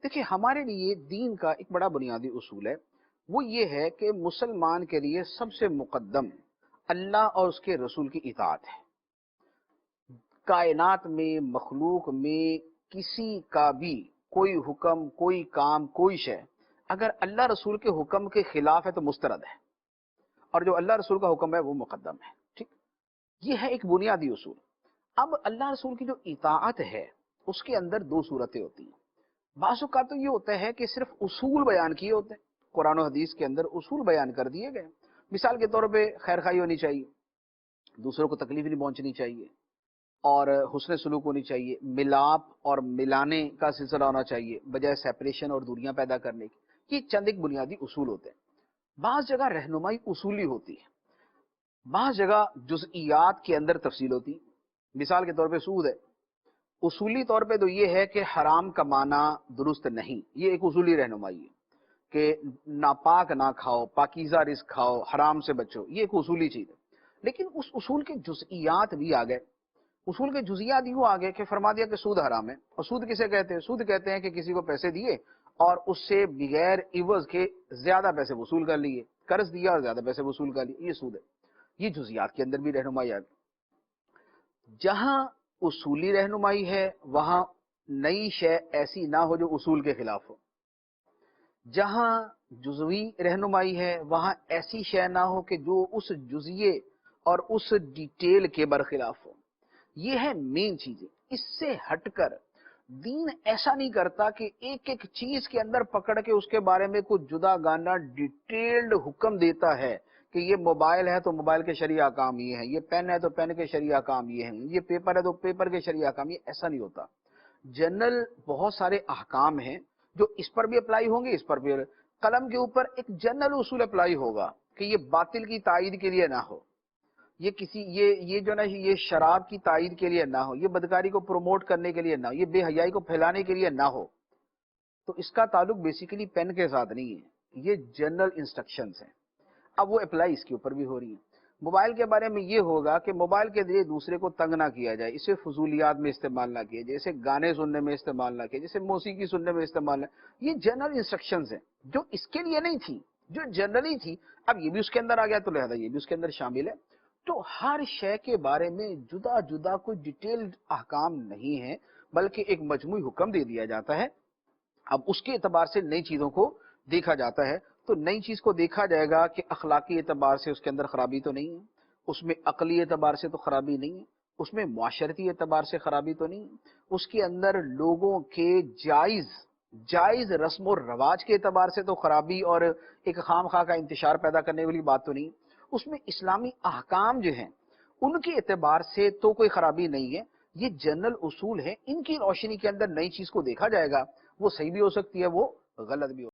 دیکھیے ہمارے لیے دین کا ایک بڑا بنیادی اصول ہے، وہ یہ ہے کہ مسلمان کے لیے سب سے مقدم اللہ اور اس کے رسول کی اطاعت ہے۔ کائنات میں، مخلوق میں کسی کا بھی کوئی حکم، کوئی کام، کوئی شے اگر اللہ رسول کے حکم کے خلاف ہے تو مسترد ہے، اور جو اللہ رسول کا حکم ہے وہ مقدم ہے۔ ٹھیک، یہ ہے ایک بنیادی اصول۔ اب اللہ رسول کی جو اطاعت ہے اس کے اندر دو صورتیں ہوتی ہیں۔ بعض اوقات تو یہ ہوتا ہے کہ صرف اصول بیان کیے ہوتے ہیں، قرآن و حدیث کے اندر اصول بیان کر دیے گئے۔ مثال کے طور پہ خیر خواہی ہونی چاہیے، دوسروں کو تکلیف نہیں پہنچنی چاہیے، اور حسن سلوک ہونی چاہیے، ملاپ اور ملانے کا سلسلہ ہونا چاہیے بجائے سیپریشن اور دوریاں پیدا کرنے کی۔ یہ چند ایک بنیادی اصول ہوتے ہیں۔ بعض جگہ رہنمائی اصولی ہوتی ہے، بعض جگہ جزئیات کے اندر تفصیل ہوتی ہے۔ مثال کے طور پہ سود ہے، اصولی طور پہ تو یہ ہے کہ حرام کمانا درست نہیں، یہ ایک اصولی رہنمائی ہے کہ ناپاک نہ کھاؤ، پاکیزہ رزق کھاؤ، حرام سے بچو، یہ ایک اصولی چیز ہے۔ لیکن اس اصول کے جزئیات بھی آ گئے، اصول کے جزئیات یوں آ گئے کہ فرما دیا کہ سود حرام ہے۔ اور سود کسے کہتے ہیں؟ سود کہتے ہیں کہ کسی کو پیسے دیے اور اس سے بغیر عوض کے زیادہ پیسے وصول کر لیے، قرض دیا اور زیادہ پیسے وصول کر لیے، یہ سود ہے۔ یہ جزئیات کے اندر بھی رہنمائی آ گئی۔ جہاں اصولی رہنمائی ہے وہاں نئی شے ایسی نہ ہو جو اصول کے خلاف ہو، جہاں جزوی رہنمائی ہے وہاں ایسی شے نہ ہو کہ جو اس جزئیے اور اس ڈیٹیل کے برخلاف ہو۔ یہ ہے مین چیزیں۔ اس سے ہٹ کر دین ایسا نہیں کرتا کہ ایک ایک چیز کے اندر پکڑ کے اس کے بارے میں کچھ جدا گانا ڈیٹیلڈ حکم دیتا ہے کہ یہ موبائل ہے تو موبائل کے شرعی احکام یہ ہیں، یہ پین ہے تو پین کے شرعی احکام یہ ہیں، یہ پیپر ہے تو پیپر کے شرعی احکام، یہ ایسا نہیں ہوتا۔ جنرل بہت سارے احکام ہیں جو اس پر بھی اپلائی ہوں گے، اس پر بھی۔ قلم کے اوپر ایک جنرل اصول اپلائی ہوگا کہ یہ باطل کی تائید کے لیے نہ ہو، یہ کسی یہ جو نا یہ شراب کی تائید کے لیے نہ ہو، یہ بدکاری کو پروموٹ کرنے کے لیے نہ ہو، یہ بے حیائی کو پھیلانے کے لیے نہ ہو۔ تو اس کا تعلق بیسیکلی پین کے ساتھ نہیں ہے، یہ جنرل انسٹرکشنز ہیں۔ اب وہ اپلائی اس کے اوپر بھی ہو رہی ہیں۔ موبائل کے بارے میں یہ ہوگا کہ موبائل کے ذریعے دوسرے کو تنگ نہ کیا جائے، اسے فضولیات میں استعمال نہ کیا جائے، جیسے گانے سننے میں استعمال نہ کیا جیسے موسیقی سننے میں استعمال نہ۔ یہ جنرل انسٹرکشنز ہیں جو اس کے لیے نہیں تھی، جو جنرلی تھی۔ اب یہ بھی اس کے اندر آ گیا تو لہذا یہ بھی اس کے اندر شامل ہے۔ تو ہر شے کے بارے میں جدا جدا کوئی ڈیٹیلڈ احکام نہیں ہے، بلکہ ایک مجموعی حکم دے دیا جاتا ہے۔ اب اس کے اعتبار سے نئی چیزوں کو دیکھا جاتا ہے، تو نئی چیز کو دیکھا جائے گا کہ اخلاقی اعتبار سے اس کے اندر خرابی تو نہیں ہے، اس میں عقلی اعتبار سے تو خرابی نہیں ہے، اس میں معاشرتی اعتبار سے خرابی تو نہیں ہے، اس کے اندر لوگوں کے جائز رسم و رواج کے اعتبار سے تو خرابی اور ایک خام خواہ کا انتشار پیدا کرنے والی بات تو نہیں، اس میں اسلامی احکام جو ہیں ان کے اعتبار سے تو کوئی خرابی نہیں ہے۔ یہ جنرل اصول ہیں، ان کی روشنی کے اندر نئی چیز کو دیکھا جائے گا، وہ صحیح بھی ہو سکتی ہے، وہ غلط بھی ہو